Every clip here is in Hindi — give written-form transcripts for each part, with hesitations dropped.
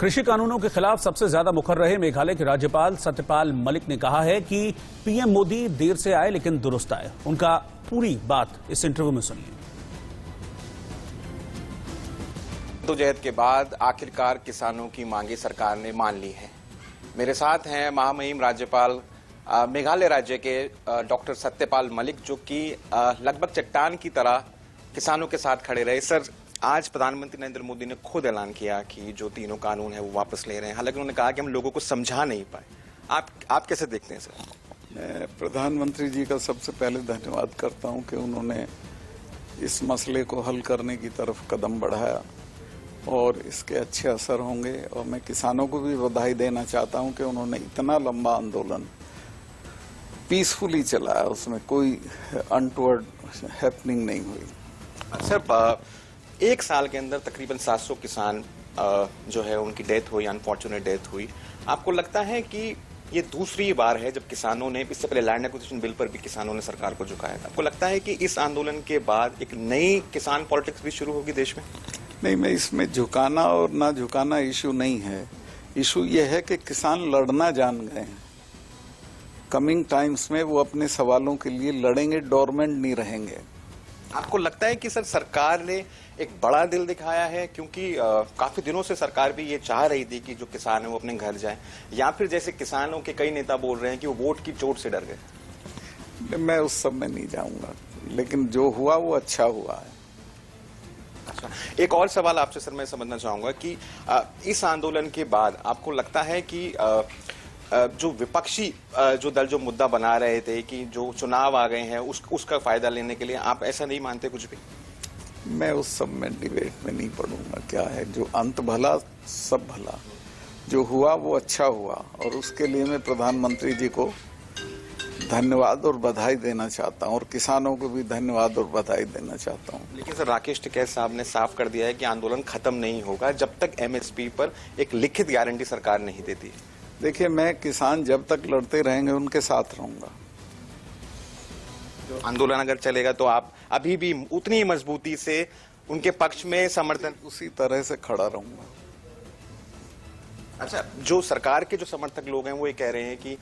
कृषि कानूनों के खिलाफ सबसे ज्यादा मुखर रहे मेघालय के राज्यपाल सत्यपाल मलिक ने कहा है कि पीएम मोदी देर से आए लेकिन दुरुस्त आए। उनका पूरी बात इस इंटरव्यू में सुनिए। जद्दोजहद के बाद आखिरकार किसानों की मांगे सरकार ने मान ली है। मेरे साथ हैं महामहिम राज्यपाल मेघालय राज्य के डॉक्टर सत्यपाल मलिक, जो कि लगभग चट्टान की तरह किसानों के साथ खड़े रहे। सर, आज प्रधानमंत्री नरेंद्र मोदी ने खुद ऐलान किया कि जो तीनों कानून है वो वापस ले रहे हैं। हालांकि उन्होंने कहा कि हम लोगों को समझा नहीं पाए। आप कैसे देखते हैं सर? मैं प्रधानमंत्री जी का सबसे पहले धन्यवाद करता हूं कि उन्होंने इस मसले को हल करने की तरफ कदम बढ़ाया और इसके अच्छे असर होंगे। और मैं किसानों को भी बधाई देना चाहता हूं कि उन्होंने इतना लंबा आंदोलन पीसफुली चलाया, उसमें कोई अनटुवर्ड हैपनिंग नहीं हुई। सर, एक साल के अंदर तकरीबन 700 किसान जो है उनकी डेथ हुई, अनफॉर्चुनेट डेथ हुई। आपको लगता है कि ये दूसरी बार है जब किसानों ने, इससे पहले लैंड एक्विजिशन बिल पर भी किसानों ने सरकार को झुकाया था। आपको लगता है कि इस आंदोलन के बाद एक नई किसान पॉलिटिक्स भी शुरू होगी देश में? नहीं, मैं इसमें झुकाना और ना झुकाना इशू नहीं है। इशू ये है कि किसान लड़ना जान गए हैं। कमिंग टाइम्स में वो अपने सवालों के लिए लड़ेंगे, डोरमेंट नहीं रहेंगे। आपको लगता है कि सर सरकार ने एक बड़ा दिल दिखाया है, क्योंकि काफी दिनों से सरकार भी ये चाह रही थी कि जो किसान है वो अपने घर जाएं, या फिर जैसे किसानों के कई नेता बोल रहे हैं कि वो वोट की चोट से डर गए? मैं उस सब में नहीं जाऊंगा, लेकिन जो हुआ वो अच्छा हुआ है। अच्छा, एक और सवाल आपसे सर मैं समझना चाहूंगा कि इस आंदोलन के बाद आपको लगता है कि जो विपक्षी जो दल जो मुद्दा बना रहे थे कि जो चुनाव आ गए हैं उसका फायदा लेने के लिए, आप ऐसा नहीं मानते कुछ भी? मैं उस सब में डिबेट में नहीं पढ़ूंगा। क्या है, जो अंत भला सब भला, जो हुआ वो अच्छा हुआ, और उसके लिए मैं प्रधानमंत्री जी को धन्यवाद और बधाई देना चाहता हूं, और किसानों को भी धन्यवाद और बधाई देना चाहता हूं। लेकिन सर, राकेश टिकैत साहब ने साफ कर दिया है कि आंदोलन खत्म नहीं होगा जब तक एमएसपी पर एक लिखित गारंटी सरकार नहीं देती। देखिए, मैं किसान जब तक लड़ते रहेंगे उनके साथ रहूंगा। आंदोलन अगर चलेगा तो आप अभी भी उतनी ही मजबूती से उनके पक्ष में समर्थन? उसी तरह से खड़ा रहूंगा। अच्छा, जो सरकार के जो समर्थक लोग हैं वो ये कह रहे हैं कि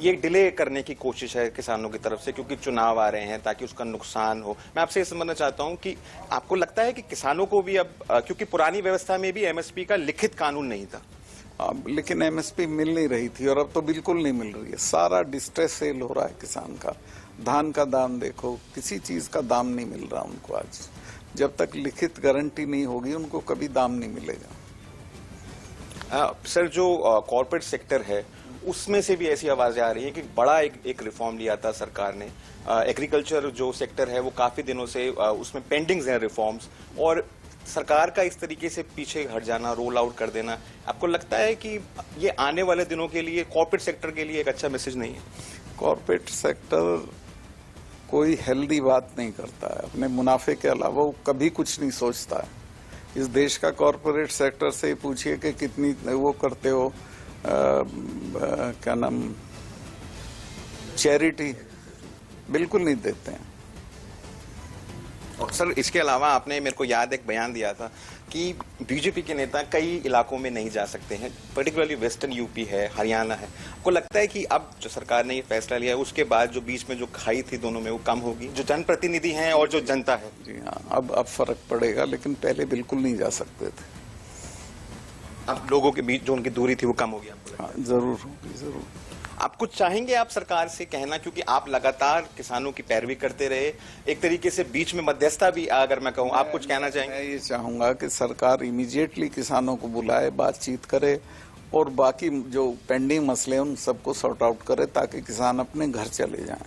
ये डिले करने की कोशिश है किसानों की तरफ से, क्योंकि चुनाव आ रहे हैं ताकि उसका नुकसान हो। मैं आपसे ये समझना चाहता हूं कि आपको लगता है कि किसानों को भी अब, क्योंकि पुरानी व्यवस्था में भी एमएसपी का लिखित कानून नहीं था, लेकिन एमएसपी मिल नहीं रही थी, और अब तो बिल्कुल नहीं मिल रही है। सारा डिस्ट्रेस सेल हो रहा है किसान का। धान का दाम देखो, किसी चीज का दाम नहीं मिल रहा उनको आज। जब तक लिखित गारंटी नहीं होगी उनको कभी दाम नहीं मिलेगा। सर, जो कॉर्पोरेट सेक्टर है उसमें से भी ऐसी आवाजें आ रही है कि बड़ा एक रिफॉर्म लिया था सरकार ने। एग्रीकल्चर जो सेक्टर है वो काफी दिनों से उसमें पेंडिंग्स हैं रिफॉर्म्स, और सरकार का इस तरीके से पीछे हट जाना, रोल आउट कर देना, आपको लगता है कि ये आने वाले दिनों के लिए कॉर्पोरेट सेक्टर के लिए एक अच्छा मैसेज नहीं है? कॉर्पोरेट सेक्टर कोई हेल्दी बात नहीं करता है। अपने मुनाफे के अलावा वो कभी कुछ नहीं सोचता है। इस देश का कॉर्पोरेट सेक्टर से पूछिए कि कितनी वो करते हो, क्या नाम, चैरिटी, बिल्कुल नहीं देते हैं। और सर, इसके अलावा आपने, मेरे को याद एक बयान दिया था कि बीजेपी के नेता कई इलाकों में नहीं जा सकते हैं, पर्टिकुलरली वेस्टर्न यूपी है, हरियाणा है। आपको लगता है कि अब जो सरकार ने ये फैसला लिया है उसके बाद जो बीच में जो खाई थी दोनों में वो कम होगी, जो जनप्रतिनिधि हैं और जो जनता है? जी हाँ, अब फर्क पड़ेगा, लेकिन पहले बिल्कुल नहीं जा सकते थे। अब लोगों के बीच जो उनकी दूरी थी वो कम होगी? हाँ, जरूर होगी, जरूर। आप कुछ चाहेंगे आप सरकार से कहना, क्योंकि आप लगातार किसानों की पैरवी करते रहे, एक तरीके से बीच में मध्यस्थता भी, अगर मैं कहूँ, आप कुछ कहना चाहेंगे? मैं ये चाहूंगा कि सरकार इमीडिएटली किसानों को बुलाए, बातचीत करे, और बाकी जो पेंडिंग मसले हैं उन सबको सॉर्ट आउट करे, ताकि किसान अपने घर चले जाएं।